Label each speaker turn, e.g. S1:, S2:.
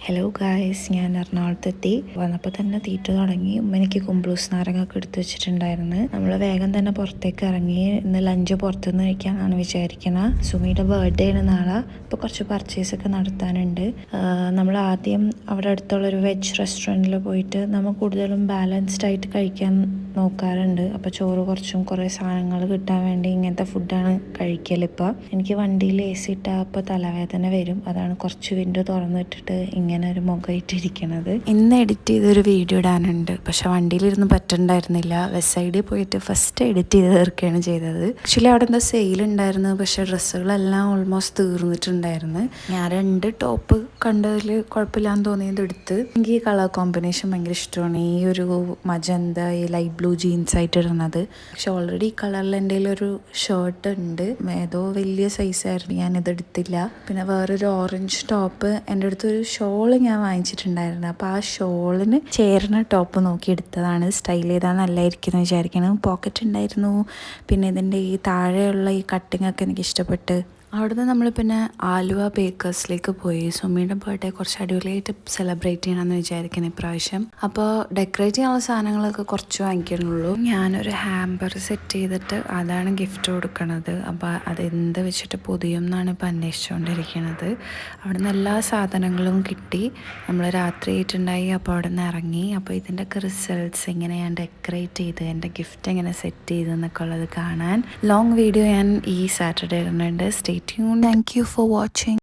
S1: Hello guys, ഞാൻ എറണാകുളത്തെത്തി. വന്നപ്പോൾ തന്നെ തീറ്റ തുടങ്ങി. ഉമ്മ എനിക്ക് കുംബ്ലൂസ് നാരങ്ങൊക്കെ എടുത്ത് വെച്ചിട്ടുണ്ടായിരുന്നു. നമ്മൾ വേഗം തന്നെ പുറത്തേക്ക് ഇറങ്ങി. ഇന്ന് ലഞ്ച് പുറത്തുനിന്ന് കഴിക്കാനാണ് വിചാരിക്കുന്നത്. സുമിയുടെ ബർത്ത്ഡേ ആണ് നാളെ. അപ്പോൾ കുറച്ച് പർച്ചേസൊക്കെ നടത്താനുണ്ട്. നമ്മൾ ആദ്യം അവിടെ അടുത്തുള്ളൊരു വെജ് റെസ്റ്റോറൻറ്റിൽ പോയിട്ട് നമ്മൾ കൂടുതലും ബാലൻസ്ഡ് ആയിട്ട് കഴിക്കാൻ നോക്കാറുണ്ട്. അപ്പോൾ ചോറ് കുറേ സാധനങ്ങൾ കിട്ടാൻ വേണ്ടി ഇങ്ങനത്തെ ഫുഡാണ് കഴിക്കലിപ്പോൾ. എനിക്ക് വണ്ടിയിൽ AC ഇട്ടാൽ അപ്പോൾ തലവേദന വരും. അതാണ് കുറച്ച് വിൻഡോ തുറന്നിട്ടിട്ട് ഇങ്ങനെ ഒരു മുഖമായിട്ടിരിക്കണത്. ഇന്ന് എഡിറ്റ് ചെയ്തൊരു വീഡിയോ ഇടാനുണ്ട്, പക്ഷെ വണ്ടിയിലിരുന്ന് പറ്റുന്നുണ്ടായിരുന്നില്ല. വെസ്റ്റ് സൈഡിൽ പോയിട്ട് ഫസ്റ്റ് എഡിറ്റ് ചെയ്ത് തീർക്കുകയാണ് ചെയ്തത്. ആക്ച്വലി അവിടെ എന്താ സെയിലുണ്ടായിരുന്നു, പക്ഷെ ഡ്രസ്സുകളെല്ലാം ഓൾമോസ്റ്റ് തീർന്നിട്ടുണ്ടായിരുന്നു. ഞാൻ 2 ടോപ്പ് കണ്ടതിൽ കുഴപ്പമില്ലാന്ന് തോന്നിയത് എടുത്ത്. എനിക്ക് ഈ കളർ കോമ്പിനേഷൻ ഭയങ്കര ഇഷ്ടമാണ്. ഈ ഒരു മജന്ത, ഈ ലൈറ്റ് ബ്ലൂ ജീൻസ് ആയിട്ട് ഇടുന്നത്. പക്ഷെ ഓൾറെഡി ഈ കളറിൽ എൻ്റെ ഒരു ഷർട്ട് ഉണ്ട്. ഏതോ വലിയ സൈസായിരുന്നു, ഞാനിത് എടുത്തില്ല. പിന്നെ വേറൊരു ഓറഞ്ച് ടോപ്പ്, എൻ്റെ അടുത്തൊരു ഷോള് ഞാൻ വാങ്ങിച്ചിട്ടുണ്ടായിരുന്നു. അപ്പോൾ ആ ഷോളിന് ചേർന്ന ടോപ്പ് നോക്കി എടുത്തതാണ്. സ്റ്റൈൽ ചെയ്താൽ നല്ലതായിരിക്കും എന്ന് വിചാരിക്കണം. പോക്കറ്റ് ഉണ്ടായിരുന്നു. പിന്നെ ഇതിൻ്റെ ഈ താഴെയുള്ള ഈ കട്ടിങ് ഒക്കെ എനിക്ക് ഇഷ്ടപ്പെട്ട്. അവിടുന്ന് നമ്മൾ പിന്നെ ആലുവ ബേക്കേഴ്സിലേക്ക് പോയി. സുമിയുടെ ബർത്ത്ഡേ കുറച്ച് അടിപൊളിയായിട്ട് സെലിബ്രേറ്റ് ചെയ്യണമെന്ന് വിചാരിക്കണം ഇപ്രാവശ്യം. അപ്പോൾ ഡെക്കറേറ്റ് ചെയ്യാനുള്ള സാധനങ്ങളൊക്കെ കുറച്ച് വാങ്ങിക്കണുള്ളൂ. ഞാനൊരു ഹാമ്പർ സെറ്റ് ചെയ്തിട്ട് അതാണ് ഗിഫ്റ്റ് കൊടുക്കണത്. അപ്പോൾ അതെന്ത് വെച്ചിട്ട് പൊതിയും എന്നാണ് ഇപ്പോൾ അന്വേഷിച്ചുകൊണ്ടിരിക്കുന്നത്. അവിടുന്ന് എല്ലാ സാധനങ്ങളും കിട്ടി. നമ്മൾ രാത്രി ആയിട്ടുണ്ടായി. അപ്പോൾ അവിടെ നിന്ന് ഇറങ്ങി. അപ്പോൾ ഇതിൻ്റെയൊക്കെ റിസൾട്ട്സ് എങ്ങനെ ഞാൻ ഡെക്കറേറ്റ് ചെയ്ത് എൻ്റെ ഗിഫ്റ്റ് എങ്ങനെ സെറ്റ് ചെയ്ത് എന്നൊക്കെ ഉള്ളത് കാണാൻ ലോങ് വീഡിയോ ഞാൻ ഈ സാറ്റർഡേ ഇടുന്നുണ്ട്. Stay tuned. Thank you for watching.